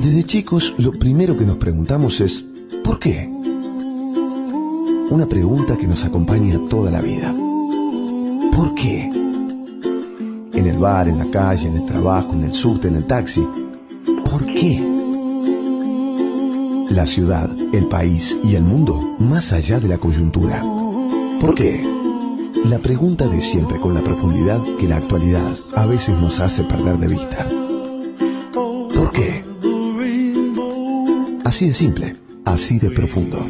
Desde chicos, lo primero que nos preguntamos es ¿por qué? Una pregunta que nos acompaña toda la vida. ¿Por qué? En el bar, en la calle, en el trabajo, en el subte, en el taxi. ¿Por qué? La ciudad, el país y el mundo, más allá de la coyuntura. ¿Por qué? La pregunta de siempre con la profundidad que la actualidad a veces nos hace perder de vista. ¿Por qué? Así de simple, así de profundo.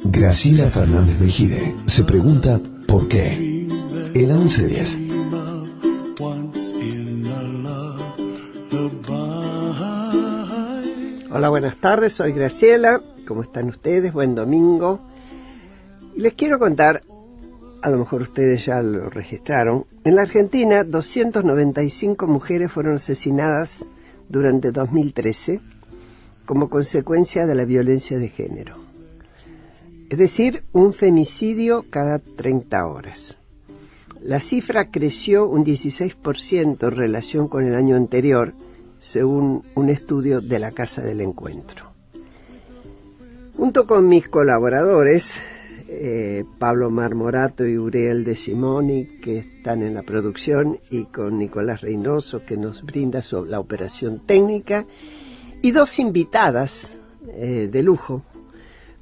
Graciela Fernández Mejide se pregunta ¿por qué? En la 1110. Hola, buenas tardes, soy Graciela. ¿Cómo están ustedes? Buen domingo. Y les quiero contar, a lo mejor ustedes ya lo registraron, en la Argentina 295 mujeres fueron asesinadas durante 2013 como consecuencia de la violencia de género. Es decir, un femicidio cada 30 horas. La cifra creció un 16% en relación con el año anterior, según un estudio de la Casa del Encuentro. Junto con mis colaboradores, Pablo Marmorato y Uriel de Simoni, que están en la producción, y con Nicolás Reynoso, que nos brinda la operación técnica, y dos invitadas de lujo,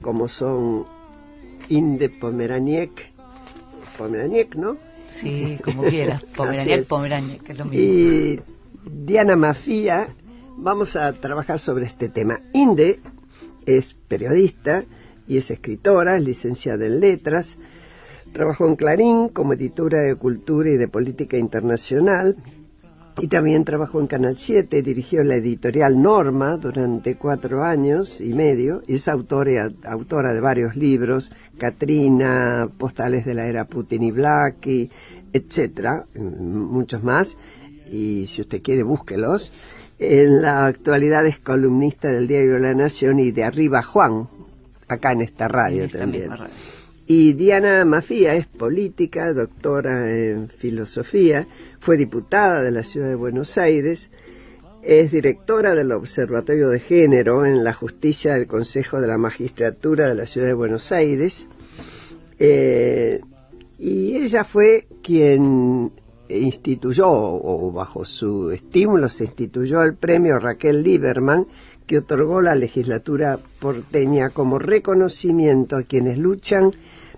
como son Inde Pomeraniec, ¿no? Sí, como quieras, Pomeraniec, es lo mismo. Y Diana Mafía. Vamos a trabajar sobre este tema. Inde es periodista y es escritora, es licenciada en letras, trabajó en Clarín como editora de cultura y de política internacional, y también trabajó en Canal 7, dirigió la editorial Norma durante 4 años y medio, y es autora de varios libros, Katrina, Postales de la Era Putin y Blackie, etcétera, muchos más, y si usted quiere, búsquelos. En la actualidad es columnista del diario La Nación y de Arriba Juan, acá en esta radio también. Radio. Y Diana Mafía es política, doctora en filosofía, fue diputada de la Ciudad de Buenos Aires, es directora del Observatorio de Género en la Justicia del Consejo de la Magistratura de la Ciudad de Buenos Aires, y ella fue quien instituyó, o bajo su estímulo se instituyó el premio Raquel Lieberman, que otorgó la legislatura porteña como reconocimiento a quienes luchan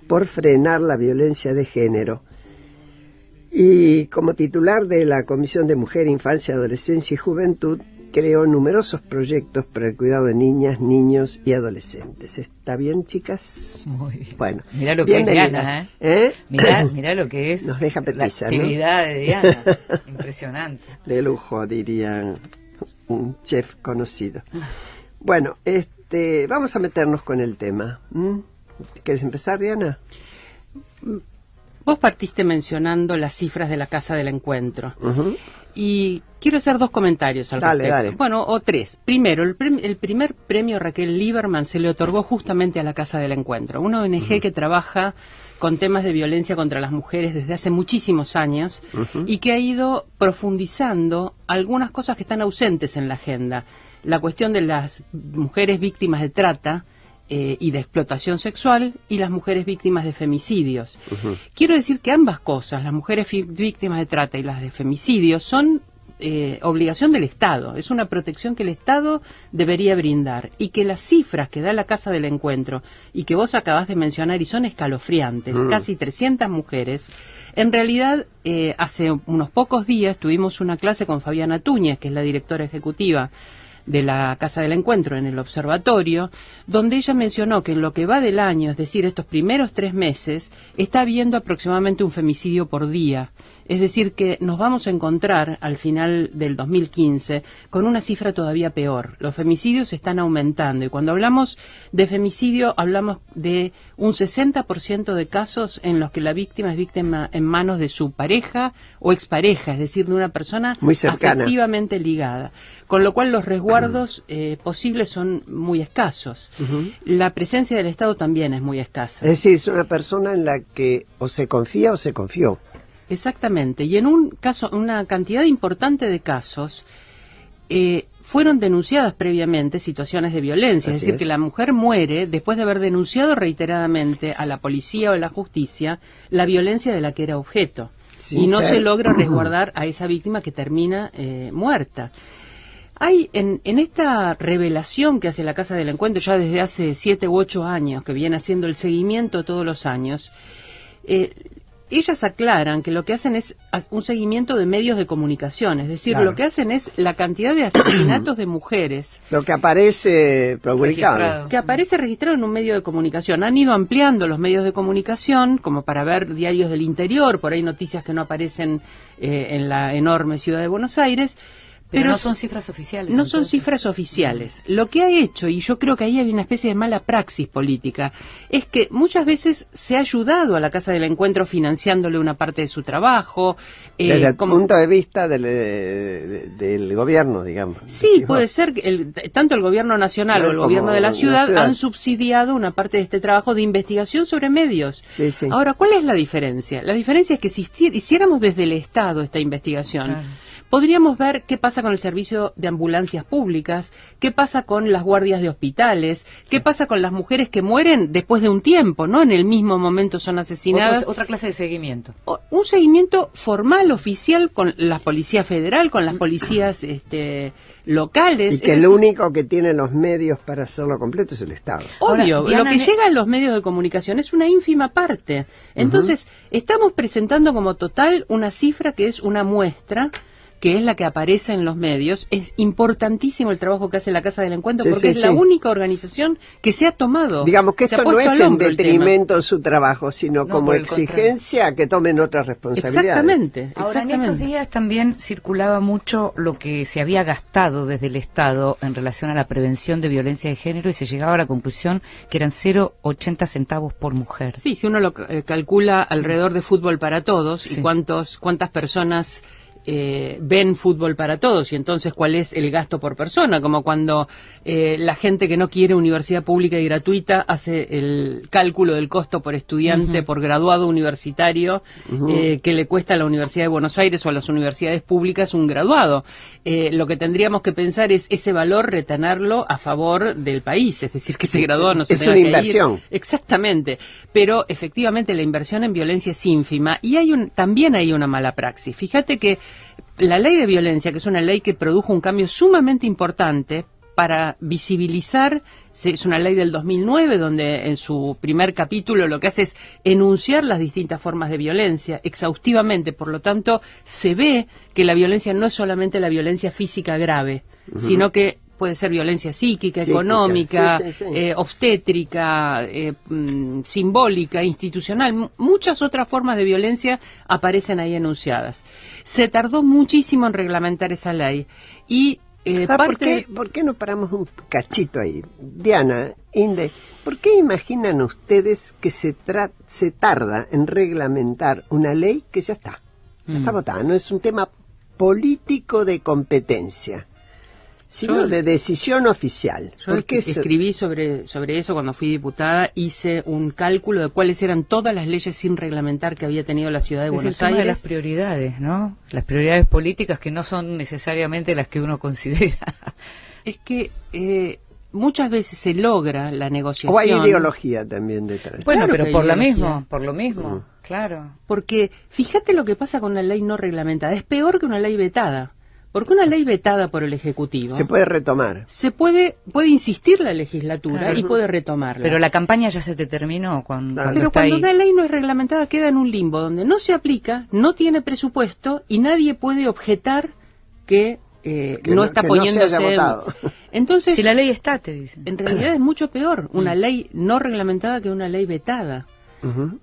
por frenar la violencia de género. Y como titular de la Comisión de Mujer, Infancia, Adolescencia y Juventud, creó numerosos proyectos para el cuidado de niñas, niños y adolescentes. ¿Está bien, chicas? Muy bien. Bueno, mirá lo que es Diana, ¿eh? Mirá lo que es. Nos deja la petilla, actividad, ¿no? De Diana. Impresionante. De lujo, dirían un chef conocido. Bueno, vamos a meternos con el tema. ¿Quieres empezar, Diana? Vos partiste mencionando las cifras de la Casa del Encuentro. Y quiero hacer 2 comentarios al respecto. Dale. Bueno, o 3. Primero, el primer premio Raquel Lieberman se le otorgó justamente a la Casa del Encuentro, una ONG que trabaja con temas de violencia contra las mujeres desde hace muchísimos años y que ha ido profundizando algunas cosas que están ausentes en la agenda. La cuestión de las mujeres víctimas de trata y de explotación sexual, y las mujeres víctimas de femicidios. Quiero decir que ambas cosas, las mujeres víctimas de trata y las de femicidios, son obligación del Estado, es una protección que el Estado debería brindar, y que las cifras que da la Casa del Encuentro y que vos acabás de mencionar y son escalofriantes, casi 300 mujeres, en realidad hace unos pocos días tuvimos una clase con Fabiana Túñez, que es la directora ejecutiva de la Casa del Encuentro en el observatorio, donde ella mencionó que en lo que va del año, es decir, estos primeros 3 meses, está habiendo aproximadamente un femicidio por día. Es decir, que nos vamos a encontrar al final del 2015 con una cifra todavía peor. Los femicidios están aumentando, y cuando hablamos de femicidio hablamos de un 60% de casos en los que la víctima es víctima en manos de su pareja o expareja, es decir, de una persona muy cercana, afectivamente ligada, con lo cual los resguardos posibles son muy escasos. La presencia del Estado también es muy escasa. Es decir, es una persona en la que o se confía o se confió. Exactamente, y en una cantidad importante de casos, fueron denunciadas previamente situaciones de violencia, es decir, que la mujer muere después de haber denunciado reiteradamente a la policía o a la justicia la violencia de la que era objeto. Y no se logra resguardar a esa víctima que termina muerta. Hay en esta revelación que hace la Casa del Encuentro ya desde hace 7 u 8 años, que viene haciendo el seguimiento todos los años, ellas aclaran que lo que hacen es un seguimiento de medios de comunicación, es decir, lo que hacen es la cantidad de asesinatos de mujeres. Lo que aparece publicado. Que aparece registrado en un medio de comunicación. Han ido ampliando los medios de comunicación, como para ver diarios del interior, por ahí noticias que no aparecen en la enorme ciudad de Buenos Aires. Pero no son cifras oficiales. No son cifras oficiales. Lo que ha hecho, y yo creo que ahí hay una especie de mala praxis política, es que muchas veces se ha ayudado a la Casa del Encuentro financiándole una parte de su trabajo. Desde el punto de vista del gobierno, digamos. Sí, puede ser que tanto el gobierno nacional o el gobierno de la ciudad han subsidiado una parte de este trabajo de investigación sobre medios. Sí, sí. Ahora, ¿cuál es la diferencia? La diferencia es que si hiciéramos desde el Estado esta investigación, podríamos ver qué pasa con el servicio de ambulancias públicas, qué pasa con las guardias de hospitales, qué pasa con las mujeres que mueren después de un tiempo, ¿no? En el mismo momento son asesinadas. Otra clase de seguimiento. Un seguimiento formal, oficial, con la Policía Federal, con las policías locales. Y que el único que tiene los medios para hacerlo completo es el Estado. Obvio, Ahora, Diana, lo que llega a los medios de comunicación es una ínfima parte. Entonces, estamos presentando como total una cifra que es una muestra, que es la que aparece en los medios. Es importantísimo el trabajo que hace la Casa del Encuentro, porque es la única organización que se ha tomado. Digamos que esto no es en detrimento de su trabajo, sino como exigencia a que tomen otras responsabilidades. Exactamente. Ahora, en estos días también circulaba mucho lo que se había gastado desde el Estado en relación a la prevención de violencia de género, y se llegaba a la conclusión que eran 0,80 centavos por mujer. Sí, si uno lo calcula alrededor de Fútbol para Todos, y cuántas personas ven Fútbol para Todos, y entonces cuál es el gasto por persona, como cuando la gente que no quiere universidad pública y gratuita hace el cálculo del costo por estudiante, por graduado universitario, que le cuesta a la Universidad de Buenos Aires o a las universidades públicas un graduado. Lo que tendríamos que pensar es ese valor retenerlo a favor del país, es decir, que ese graduado no se tenga que ir. Es una inversión. Exactamente, pero efectivamente la inversión en violencia es ínfima, y también hay una mala praxis. Fíjate que la ley de violencia, que es una ley que produjo un cambio sumamente importante para visibilizar, es una ley del 2009, donde en su primer capítulo lo que hace es enunciar las distintas formas de violencia exhaustivamente. Por lo tanto, se ve que la violencia no es solamente la violencia física grave, sino que puede ser violencia psíquica, económica, obstétrica, simbólica, institucional. Muchas otras formas de violencia aparecen ahí enunciadas. Se tardó muchísimo en reglamentar esa ley. Y ¿por qué no paramos un cachito ahí? Diana, Inde, ¿por qué imaginan ustedes que se tarda en reglamentar una ley que ya está votada? No es un tema político de competencia, sino de decisión oficial. Yo escribí sobre eso cuando fui diputada, hice un cálculo de cuáles eran todas las leyes sin reglamentar que había tenido la ciudad de Buenos Aires. De las prioridades, ¿no? Las prioridades políticas que no son necesariamente las que uno considera. Es que muchas veces se logra la negociación. O hay ideología también detrás. Bueno, claro, pero por lo mismo, claro. Porque fíjate lo que pasa con una ley no reglamentada. Es peor que una ley vetada. Porque una ley vetada por el Ejecutivo se puede retomar. Se puede insistir la legislatura y puede retomarla. Pero la campaña ya se terminó cuando una ley no es reglamentada queda en un limbo donde no se aplica, no tiene presupuesto y nadie puede objetar que no está poniéndose. Entonces, si la ley está, te dicen. En realidad es mucho peor una ley no reglamentada que una ley vetada.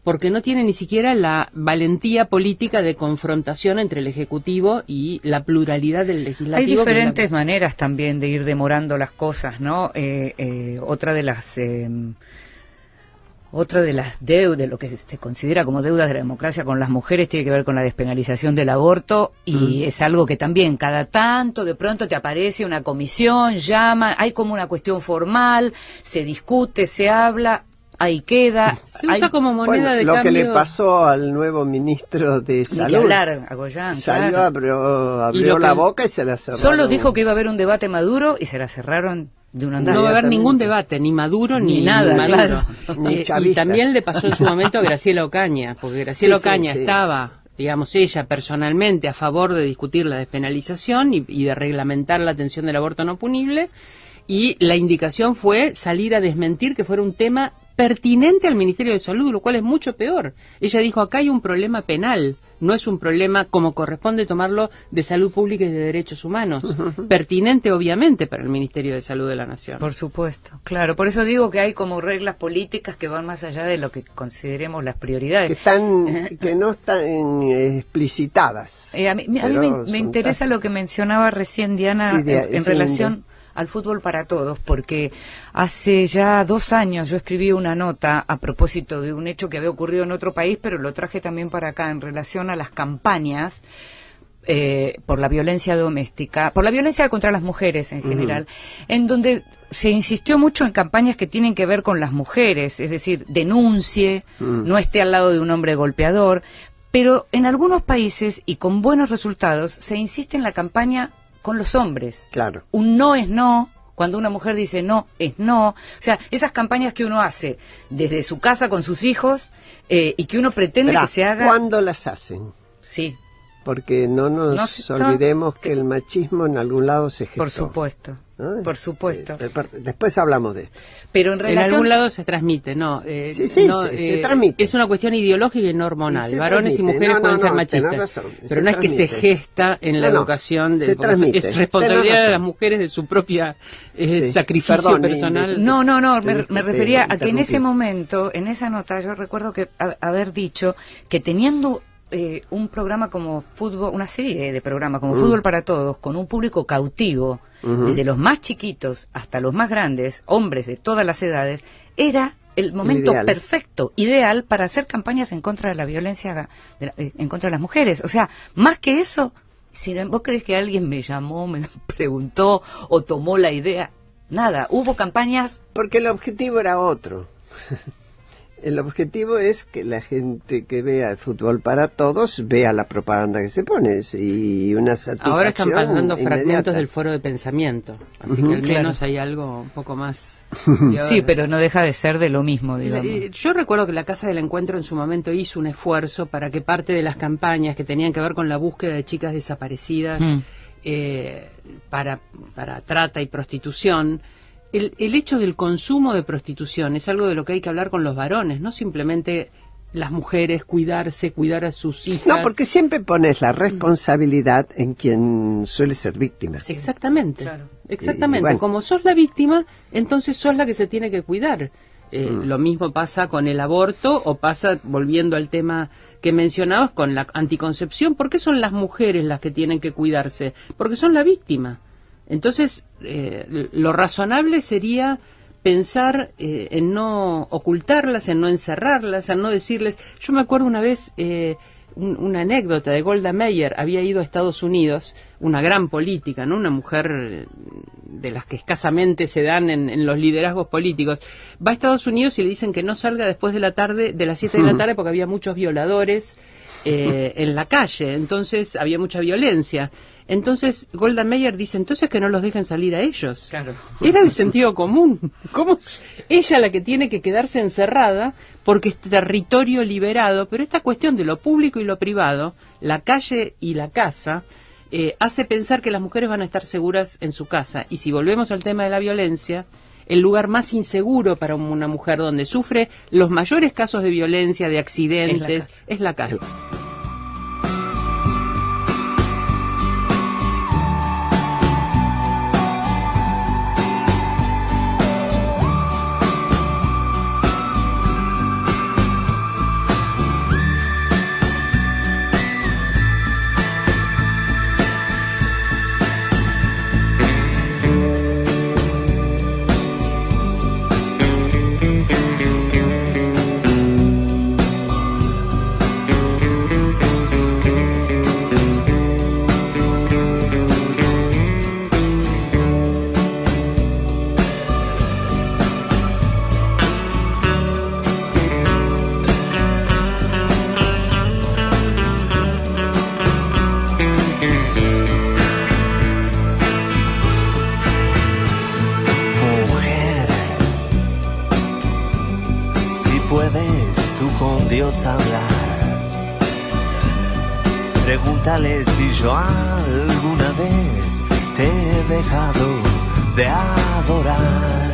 Porque no tiene ni siquiera la valentía política de confrontación entre el Ejecutivo y la pluralidad del Legislativo. Hay diferentes maneras también de ir demorando las cosas, ¿no? Otra de las deudas, lo que se considera como deudas de la democracia con las mujeres, tiene que ver con la despenalización del aborto, y es algo que también cada tanto de pronto te aparece una comisión, llama, hay como una cuestión formal, se discute, se habla. ahí queda. Se usa como moneda de lo cambio. que le pasó al nuevo ministro de Ni Salud. que hablar, a Goyán, Salió, claro. abrió la boca y se la cerraron. Solo dijo que iba a haber un debate Maduro y se la cerraron de un andar. No va a haber ningún debate, ni Maduro ni nada, Maduro. claro. Ni Y chavista. también le pasó en su momento a Graciela Ocaña, porque Graciela Sí, sí, Ocaña sí. estaba, digamos, ella personalmente a favor de discutir la despenalización y de reglamentar la atención del aborto no punible, y la indicación fue salir a desmentir que fuera un tema pertinente al Ministerio de Salud, lo cual es mucho peor. Ella dijo, acá hay un problema penal, no es un problema como corresponde tomarlo de salud pública y de derechos humanos. Pertinente, obviamente, para el Ministerio de Salud de la Nación. Por supuesto, claro. Por eso digo que hay como reglas políticas que van más allá de lo que consideremos las prioridades. Que no están explicitadas. A mí pero me son interesa tácitas. lo que mencionaba recién Diana Sí, en sí, relación al fútbol para todos, porque hace ya 2 años yo escribí una nota a propósito de un hecho que había ocurrido en otro país, pero lo traje también para acá en relación a las campañas por la violencia doméstica, por la violencia contra las mujeres en general, en donde se insistió mucho en campañas que tienen que ver con las mujeres, es decir, denuncie, no esté al lado de un hombre golpeador, pero en algunos países, y con buenos resultados, se insiste en la campaña con los hombres. Claro. Un no es no, cuando una mujer dice no es no. O sea, esas campañas que uno hace desde su casa con sus hijos y que uno pretende Esperá, que se haga... ¿cuándo las hacen? Sí, Porque no nos olvidemos que el machismo en algún lado se gestó. por supuesto. ¿No? Por supuesto. Después hablamos de esto. Pero en En relación... algún lado se transmite, ¿no? Sí, sí, no, se transmite. Es una cuestión ideológica y no hormonal. Y se Varones y transmite. mujeres No, pueden ser tenés machistas. razón, pero se no es que se transmite. gesta en la No, no, educación. se Porque transmite. es responsabilidad Tenés de las razón. mujeres de su propia Sí. sacrificio Perdón, personal. No, me te refería a que en interrumpí. ese momento, en esa nota, yo recuerdo que haber dicho que teniendo un programa como fútbol, una serie de programas como Fútbol para Todos, con un público cautivo, desde los más chiquitos hasta los más grandes, hombres de todas las edades, era el momento Ideal. perfecto, ideal para hacer campañas en contra de la violencia en contra de las mujeres. O sea, más que eso, si vos crees que alguien me llamó, me preguntó o tomó la idea, nada, hubo campañas. Porque el objetivo era otro. El objetivo es que la gente que vea el fútbol para todos vea la propaganda que se pone y una satisfacción Ahora están pasando inmediata. fragmentos del foro de pensamiento. Así que al Claro. menos hay algo un poco más... Sí, pero no deja de ser de lo mismo, digamos. Yo recuerdo que la Casa del Encuentro en su momento hizo un esfuerzo para que parte de las campañas que tenían que ver con la búsqueda de chicas desaparecidas para trata y prostitución, el hecho del consumo de prostitución es algo de lo que hay que hablar con los varones, no simplemente las mujeres, cuidarse, cuidar a sus hijas. No, porque siempre pones la responsabilidad en quien suele ser víctima. Exactamente, Claro. exactamente. Y bueno. Como sos la víctima, entonces sos la que se tiene que cuidar. Lo mismo pasa con el aborto o pasa, volviendo al tema que mencionabas, con la anticoncepción. ¿Por qué son las mujeres las que tienen que cuidarse? Porque son la víctima. Entonces, lo razonable sería pensar en no ocultarlas, en no encerrarlas, en no decirles... Yo me acuerdo una vez... una anécdota de Golda Meir. Había ido a Estados Unidos, una gran política, ¿no? Una mujer de las que escasamente se dan en los liderazgos políticos. Va a Estados Unidos y le dicen que no salga después de la tarde, de las 7 de la tarde, porque había muchos violadores en la calle. Entonces había mucha violencia. Entonces Golda Meir dice, entonces que no los dejen salir a ellos. Claro. Era de sentido común. ¿Cómo es ella la que tiene que quedarse encerrada porque es territorio liberado? Pero esta cuestión de lo público y lo privado, la calle y la casa, hace pensar que las mujeres van a estar seguras en su casa. Y si volvemos al tema de la violencia, el lugar más inseguro para una mujer donde sufre los mayores casos de violencia, de accidentes, es la casa. Dios hablar. Pregúntale si yo alguna vez te he dejado de adorar.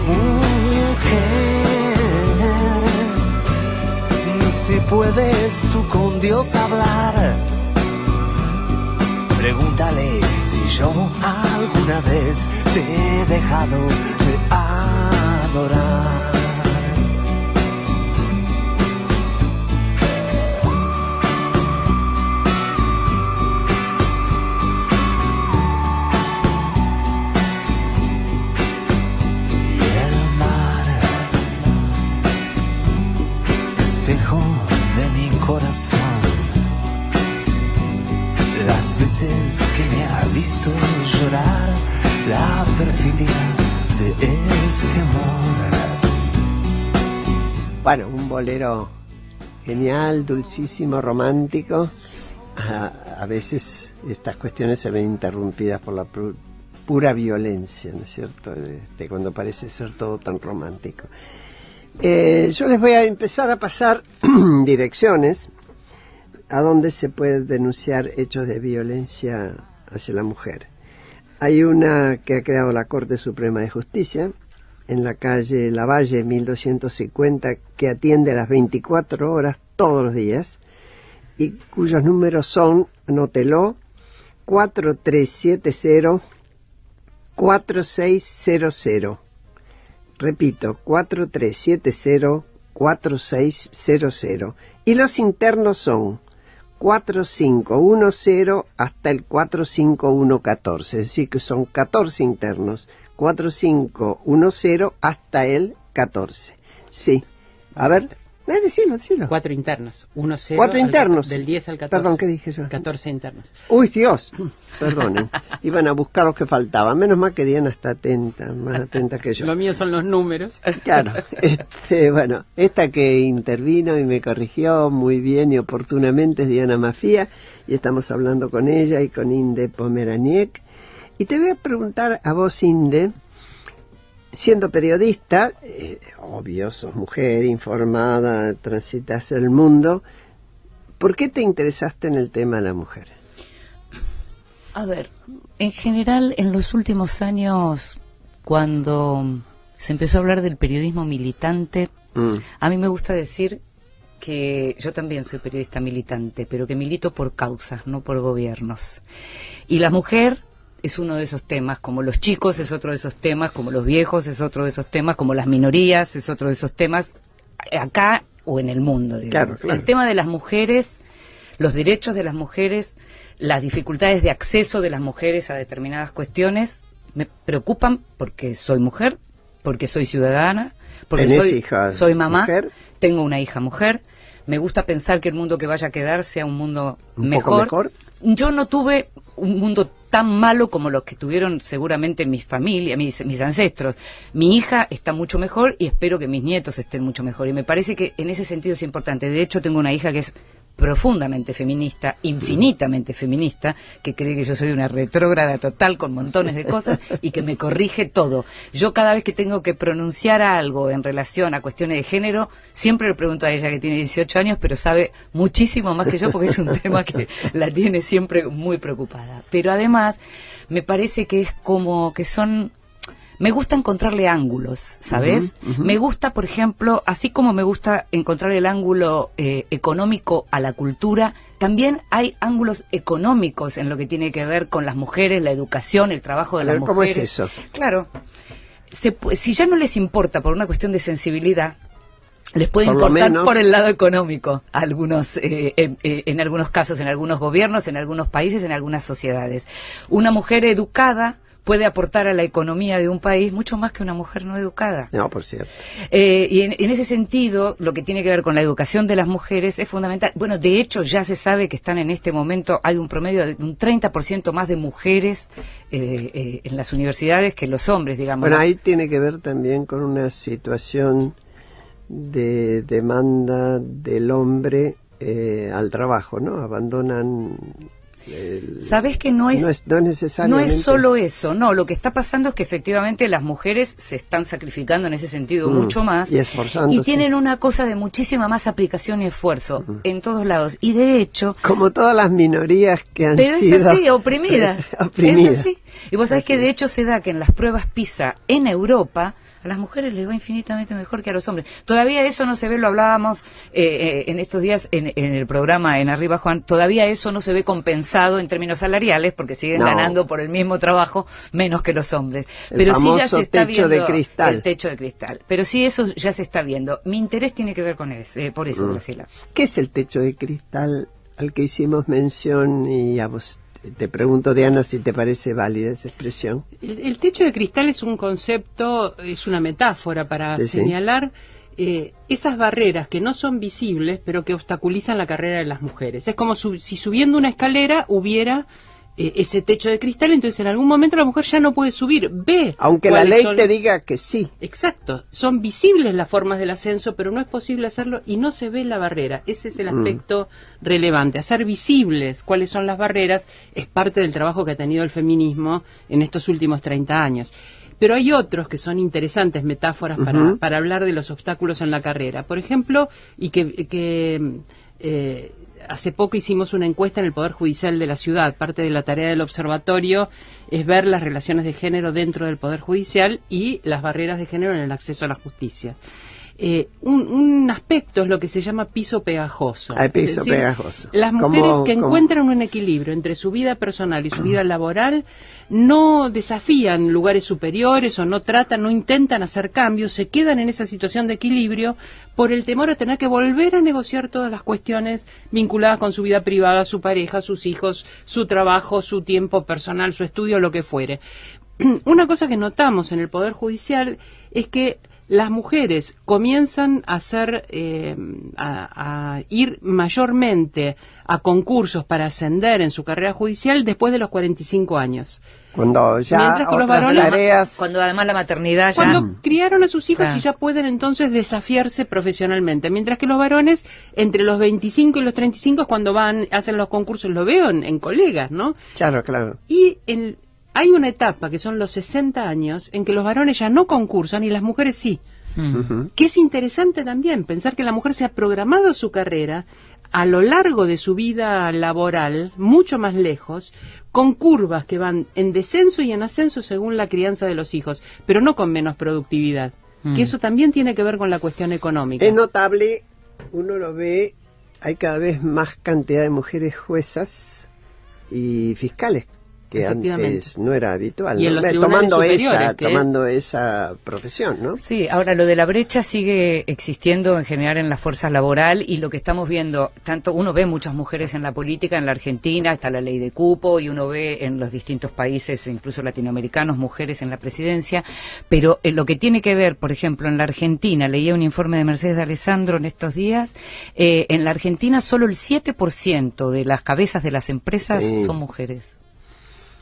Mujer, si puedes tú con Dios hablar. Pregúntale si yo alguna vez te he dejado de adorar. De mi corazón, las veces que me ha visto llorar, la perfidia de este amor. Bueno, un bolero genial, dulcísimo, romántico. A veces estas cuestiones se ven interrumpidas por la pura violencia, ¿no es cierto? Cuando parece ser todo tan romántico. Yo les voy a empezar a pasar direcciones a donde se puede denunciar hechos de violencia hacia la mujer. Hay una que ha creado la Corte Suprema de Justicia en la calle Lavalle 1250, que atiende las 24 horas todos los días y cuyos números son, anótelo, 4370-4600. Repito, 4370-4600. Y los internos son 4510 hasta el 45114. Es decir, que son 14 internos. 4510 hasta el 14. Sí. A ver, decilo. 4 internos. 1-0. 4 internos. Del 10 al 14. Perdón, ¿qué dije yo? 14 internos. Uy, Dios. Perdonen. Iban a buscar los que faltaban. Menos mal que Diana está atenta, más atenta que yo. Lo mío son los números. Claro. Bueno, esta que intervino y me corrigió muy bien y oportunamente es Diana Mafía, y estamos hablando con ella y con Inde Pomeraniec. Y te voy a preguntar a vos, Inde, siendo periodista, obvio, sos mujer, informada, transitas el mundo, ¿por qué te interesaste en el tema de la mujer? A ver, en general, en los últimos años, cuando se empezó a hablar del periodismo militante, a mí me gusta decir que yo también soy periodista militante, pero que milito por causas, no por gobiernos. Y la mujer es uno de esos temas, como los chicos es otro de esos temas, como los viejos es otro de esos temas, como las minorías es otro de esos temas, acá o en el mundo, digamos. Claro. El tema de las mujeres, los derechos de las mujeres, las dificultades de acceso de las mujeres a determinadas cuestiones, me preocupan porque soy mujer, porque soy ciudadana, porque soy mamá, mujer. Tengo una hija mujer. Me gusta pensar que el mundo que vaya a quedar sea un mundo mejor. Yo no tuve un mundo tan malo como los que tuvieron seguramente mis familias, mis ancestros. Mi hija está mucho mejor y espero que mis nietos estén mucho mejor. Y me parece que en ese sentido es importante. De hecho, tengo una hija que es profundamente feminista, infinitamente feminista, que cree que yo soy una retrógrada total con montones de cosas y que me corrige todo. Yo cada vez que tengo que pronunciar algo en relación a cuestiones de género, siempre le pregunto a ella, que tiene 18 años, pero sabe muchísimo más que yo porque es un tema que la tiene siempre muy preocupada. Pero además, me parece que es como que son... Me gusta encontrarle ángulos, ¿sabes? Me gusta, por ejemplo, así como me gusta encontrar el ángulo económico a la cultura, también hay ángulos económicos en lo que tiene que ver con las mujeres, la educación, el trabajo de las mujeres. ¿Cómo es eso? Claro. Si ya no les importa por una cuestión de sensibilidad, les puede por importar por el lado económico, algunos en algunos casos, en algunos gobiernos, en algunos países, en algunas sociedades. Una mujer educada puede aportar a la economía de un país mucho más que una mujer no educada. No, por cierto. Y en ese sentido, lo que tiene que ver con la educación de las mujeres es fundamental. Bueno, de hecho, ya se sabe que están en este momento, hay un promedio de un 30% más de mujeres en las universidades que los hombres, digamos. Bueno, ahí tiene que ver también con una situación de demanda del hombre al trabajo, ¿no? Abandonan Sabés que no es no necesariamente. No es solo eso, no, lo que está pasando es que efectivamente las mujeres se están sacrificando en ese sentido mucho más y esforzándose. y tienen una cosa de muchísima más aplicación y esfuerzo en todos lados, y de hecho, como todas las minorías que han pero sido es así, oprimidas. oprimidas. Es así. Y vos sabés que de hecho se da que en las pruebas PISA en Europa a las mujeres les va infinitamente mejor que a los hombres. Todavía eso no se ve, lo hablábamos en estos días en el programa en Arriba Juan, todavía eso no se ve compensado en términos salariales porque siguen ganando por el mismo trabajo menos que los hombres. Pero sí ya se está techo viendo de cristal. el techo de cristal. Pero sí eso ya se está viendo. Mi interés tiene que ver con eso, por eso, Graciela. ¿Qué es el techo de cristal al que hicimos mención? Y a vos te pregunto, Diana, si te parece válida esa expresión. El techo de cristal es un concepto, es una metáfora para señalar esas barreras que no son visibles, pero que obstaculizan la carrera de las mujeres. Es como si subiendo una escalera hubiera ese techo de cristal, entonces en algún momento la mujer ya no puede subir, aunque la ley te diga que sí. Exacto, son visibles las formas del ascenso, pero no es posible hacerlo y no se ve la barrera. Ese es el aspecto relevante, hacer visibles cuáles son las barreras es parte del trabajo que ha tenido el feminismo en estos últimos 30 años. Pero hay otros que son interesantes metáforas para hablar de los obstáculos en la carrera. Por ejemplo, y hace poco hicimos una encuesta en el Poder Judicial de la ciudad. Parte de la tarea del observatorio es ver las relaciones de género dentro del Poder Judicial y las barreras de género en el acceso a la justicia. Un aspecto es lo que se llama piso pegajoso. Piso es decir, pegajoso. Las mujeres que encuentran un equilibrio entre su vida personal y su vida laboral no desafían lugares superiores o no intentan hacer cambios, se quedan en esa situación de equilibrio por el temor a tener que volver a negociar todas las cuestiones vinculadas con su vida privada, su pareja, sus hijos, su trabajo, su tiempo personal, su estudio, lo que fuere. Una cosa que notamos en el Poder Judicial es que las mujeres comienzan a ir mayormente a concursos para ascender en su carrera judicial después de los 45 años. Cuando ya mientras que los varones, tareas... cuando además la maternidad ya... Cuando criaron a sus hijos y ya pueden entonces desafiarse profesionalmente. Mientras que los varones, entre los 25 y los 35 es cuando hacen los concursos, lo veo en colegas, ¿no? Claro, claro. Y hay una etapa que son los 60 años en que los varones ya no concursan y las mujeres sí. Que es interesante también pensar que la mujer se ha programado su carrera a lo largo de su vida laboral, mucho más lejos, con curvas que van en descenso y en ascenso según la crianza de los hijos, pero no con menos productividad. Que eso también tiene que ver con la cuestión económica. Es notable, uno lo ve, hay cada vez más cantidad de mujeres juezas y fiscales, que antes no era habitual, y en ¿no? los tribunales superiores, tomando esa profesión, ¿no? Sí, ahora lo de la brecha sigue existiendo en general en la fuerza laboral, y lo que estamos viendo, uno ve muchas mujeres en la política, en la Argentina está la ley de cupo, y uno ve en los distintos países, incluso latinoamericanos, mujeres en la presidencia, pero en lo que tiene que ver, por ejemplo, en la Argentina, leía un informe de Mercedes de Alessandro en estos días, en la Argentina solo el 7% de las cabezas de las empresas son mujeres.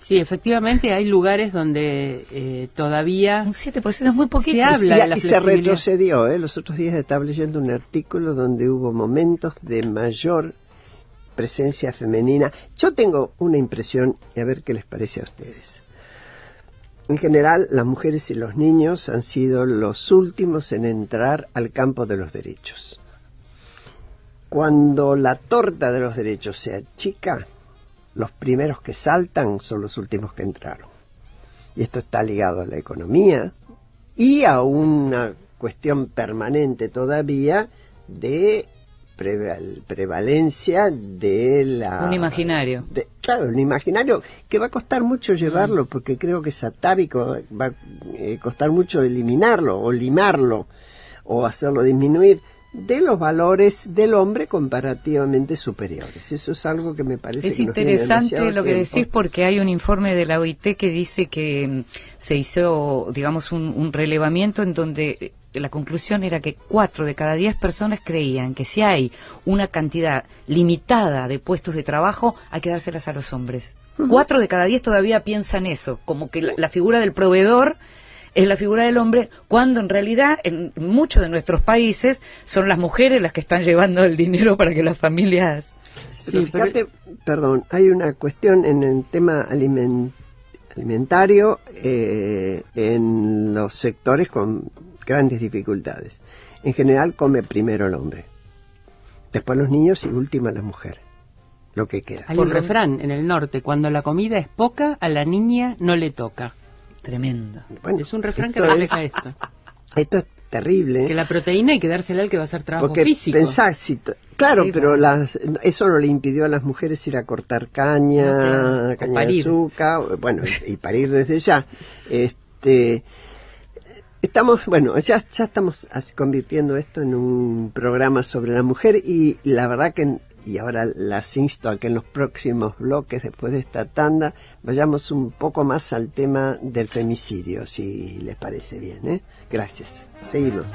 Sí, efectivamente hay lugares donde todavía... Un 7% es muy poquito. Se habla de la y se flexibilidad. retrocedió, Los otros días estaba leyendo un artículo donde hubo momentos de mayor presencia femenina. Yo tengo una impresión, y a ver qué les parece a ustedes. En general, las mujeres y los niños han sido los últimos en entrar al campo de los derechos. Cuando la torta de los derechos se achica, los primeros que saltan son los últimos que entraron. Y esto está ligado a la economía y a una cuestión permanente todavía de prevalencia de la... Un imaginario. Claro, un imaginario que va a costar mucho llevarlo, porque creo que es atávico, va a costar mucho eliminarlo o limarlo o hacerlo disminuir, de los valores del hombre comparativamente superiores. Eso es algo que me parece es que interesante lo que tiempo. decís, porque hay un informe de la OIT que dice que se hizo, digamos, un relevamiento en donde la conclusión era que 4 de cada 10 personas creían que si hay una cantidad limitada de puestos de trabajo, hay que dárselas a los hombres. 4 de cada 10 todavía piensan eso, como que la figura del proveedor es la figura del hombre, cuando en realidad en muchos de nuestros países son las mujeres las que están llevando el dinero para que las familias Pero fíjate, perdón, hay una cuestión en el tema alimentario en los sectores con grandes dificultades. En general come primero el hombre, después los niños y última la mujer, lo que queda. Hay un refrán en el norte: cuando la comida es poca, a la niña no le toca. Tremendo. Bueno, es un refrán que refleja esto. Esto es terrible. Que la proteína hay que dársela al que va a hacer trabajo porque físico. Pensás, claro, Sí, pero bueno. eso no le impidió a las mujeres ir a cortar caña, caña de parir. azúcar, bueno, y parir desde ya. Estamos, bueno, ya estamos convirtiendo esto en un programa sobre la mujer, y la verdad que, y ahora las insto a que en los próximos bloques, después de esta tanda, vayamos un poco más al tema del femicidio, si les parece bien, ¿eh? Gracias. Seguimos.